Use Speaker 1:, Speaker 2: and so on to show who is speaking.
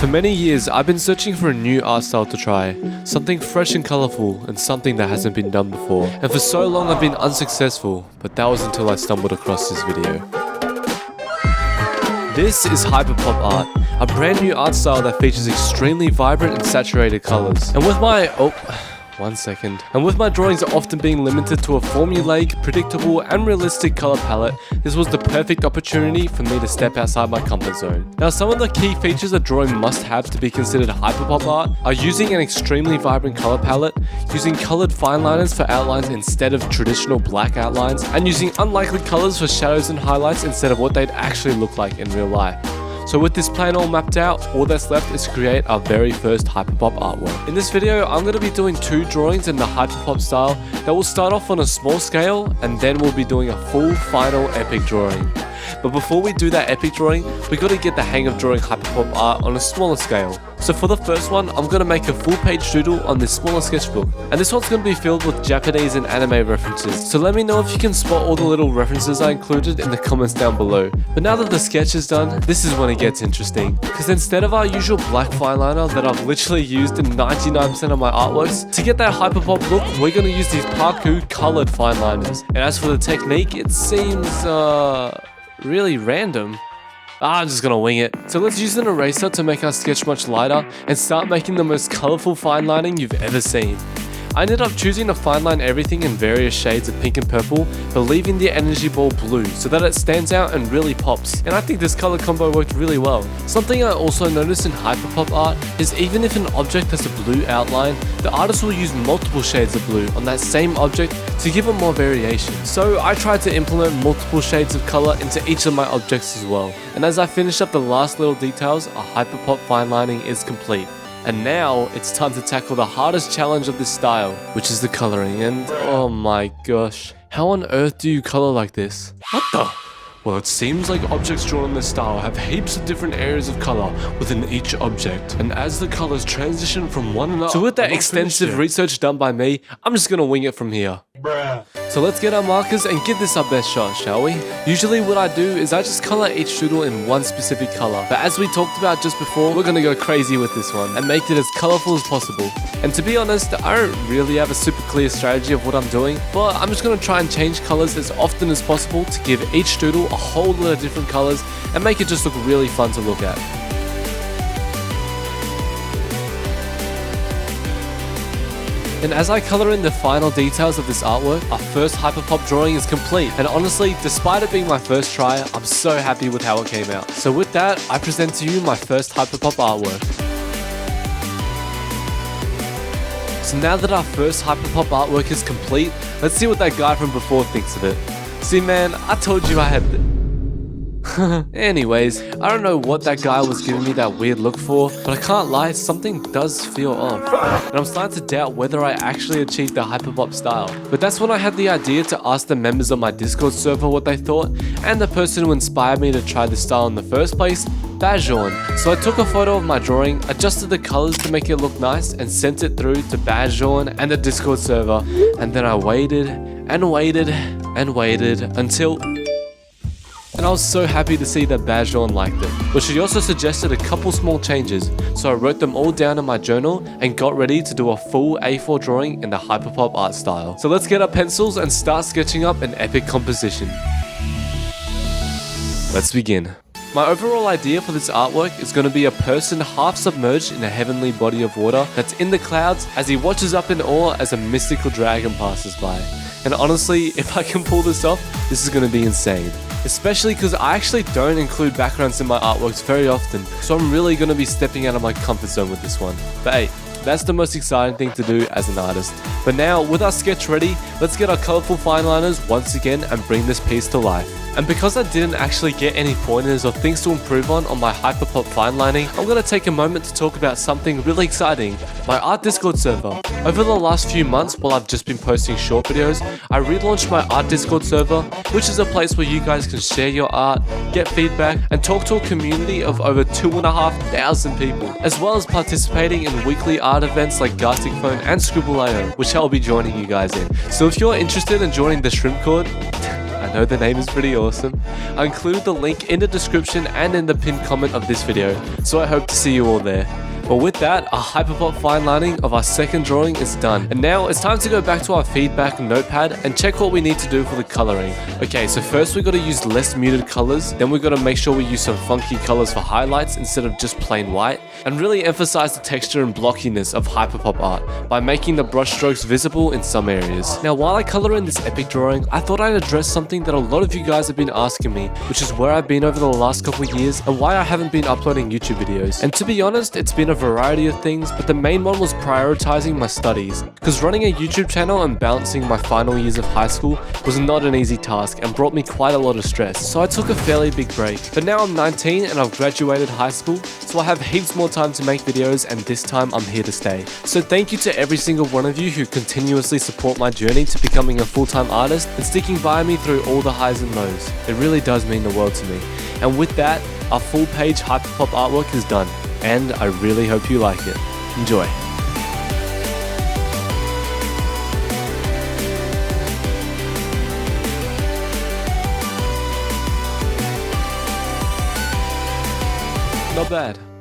Speaker 1: For many years, I've been searching for a new art style to try, something fresh and colourful and something that hasn't been done before. And for so long I've been unsuccessful, but that was until I stumbled across this video. This is hyperpop art, a brand new art style that features extremely vibrant and saturated colours. And with my drawings often being limited to a formulaic, predictable and realistic colour palette, this was the perfect opportunity for me to step outside my comfort zone. Now, some of the key features a drawing must have to be considered hyperpop art are using an extremely vibrant colour palette, using coloured fine liners for outlines instead of traditional black outlines, and using unlikely colours for shadows and highlights instead of what they'd actually look like in real life. So with this plan all mapped out, all that's left is to create our very first hyperpop artwork. In this video, I'm going to be doing 2 drawings in the hyperpop style that will start off on a small scale, and then we'll be doing a full final epic drawing. But before we do that epic drawing, we got to get the hang of drawing hyperpop art on a smaller scale. So for the first one, I'm going to make a full page doodle on this smaller sketchbook. And this one's going to be filled with Japanese and anime references. So let me know if you can spot all the little references I included in the comments down below. But now that the sketch is done, this is when it gets interesting. Because instead of our usual black fine liner that I've literally used in 99% of my artworks, to get that hyperpop look, we're going to use these Parku colored fine liners. And as for the technique, it seems really random. I'm just gonna wing it. So let's use an eraser to make our sketch much lighter and start making the most colourful fine lining you've ever seen. I ended up choosing to fine line everything in various shades of pink and purple, but leaving the energy ball blue so that it stands out and really pops. And I think this colour combo worked really well. Something I also noticed in hyperpop art is even if an object has a blue outline, the artist will use multiple shades of blue on that same object to give it more variation. So I tried to implement multiple shades of colour into each of my objects as well. And as I finish up the last little details, a hyperpop fine lining is complete. And now it's time to tackle the hardest challenge of this style, which is the coloring. And oh my gosh, how on earth do you color like this? What the? Well, it seems like objects drawn in this style have heaps of different areas of color within each object, and as the colors transition from one another. So with that extensive research done by me, I'm just gonna wing it from here. Bruh. So let's get our markers and give this our best shot, shall we? Usually what I do is I just color each doodle in one specific color, but as we talked about just before, we're gonna go crazy with this one and make it as colorful as possible. And to be honest, I don't really have a super clear strategy of what I'm doing, but I'm just gonna try and change colors as often as possible to give each doodle a whole lot of different colors and make it just look really fun to look at. And as I colour in the final details of this artwork, our first hyperpop drawing is complete. And honestly, despite it being my first try, I'm so happy with how it came out. So with that, I present to you my first hyperpop artwork. So now that our first hyperpop artwork is complete, let's see what that guy from before thinks of it. See man, I told you I had Anyways, I don't know what that guy was giving me that weird look for, but I can't lie, something does feel off. And I'm starting to doubt whether I actually achieved the hyperpop style. But that's when I had the idea to ask the members of my Discord server what they thought, and the person who inspired me to try this style in the first place, BADJAUN'S. So I took a photo of my drawing, adjusted the colors to make it look nice, and sent it through to BADJAUN and the Discord server. And then I waited and waited and waited until... And I was so happy to see that BADJAUN liked it. But she also suggested a couple small changes, so I wrote them all down in my journal and got ready to do a full A4 drawing in the hyperpop art style. So let's get our pencils and start sketching up an epic composition. Let's begin. My overall idea for this artwork is going to be a person half submerged in a heavenly body of water that's in the clouds as he watches up in awe as a mystical dragon passes by. And honestly, if I can pull this off, this is going to be insane. Especially because I actually don't include backgrounds in my artworks very often, so I'm really going to be stepping out of my comfort zone with this one. But hey, that's the most exciting thing to do as an artist. But now, with our sketch ready, let's get our colourful fine liners once again and bring this piece to life. And because I didn't actually get any pointers or things to improve on my hyperpop fine lining, I'm going to take a moment to talk about something really exciting, my art Discord server. Over the last few months, while I've just been posting short videos, I relaunched my art Discord server, which is a place where you guys can share your art, get feedback, and talk to a community of over 2,500 people, as well as participating in weekly art events like Gartic Phone and Scribble.io, which I'll be joining you guys in. So if you're interested in joining the Shrimp Court, I I know the name is pretty awesome. I included the link in the description and in the pinned comment of this video, so I hope to see you all there. But with that, our HYPERPOP fine lining of our second drawing is done. And now it's time to go back to our feedback notepad and check what we need to do for the coloring. Okay, so first we got to use less muted colors, then we got to make sure we use some funky colors for highlights instead of just plain white, and really emphasize the texture and blockiness of HYPERPOP art by making the brush strokes visible in some areas. Now while I color in this epic drawing, I thought I'd address something that a lot of you guys have been asking me, which is where I've been over the last couple of years and why I haven't been uploading YouTube videos. And to be honest, it's been a variety of things, but the main one was prioritizing my studies, because running a YouTube channel and balancing my final years of high school was not an easy task and brought me quite a lot of stress, so I took a fairly big break. But now I'm 19 and I've graduated high school, so I have heaps more time to make videos, and this time I'm here to stay. So thank you to every single one of you who continuously support my journey to becoming a full-time artist and sticking by me through all the highs and lows. It really does mean the world to me. And with that, our full page HYPERPOP artwork is done, and I really hope you like it. Enjoy. Not bad.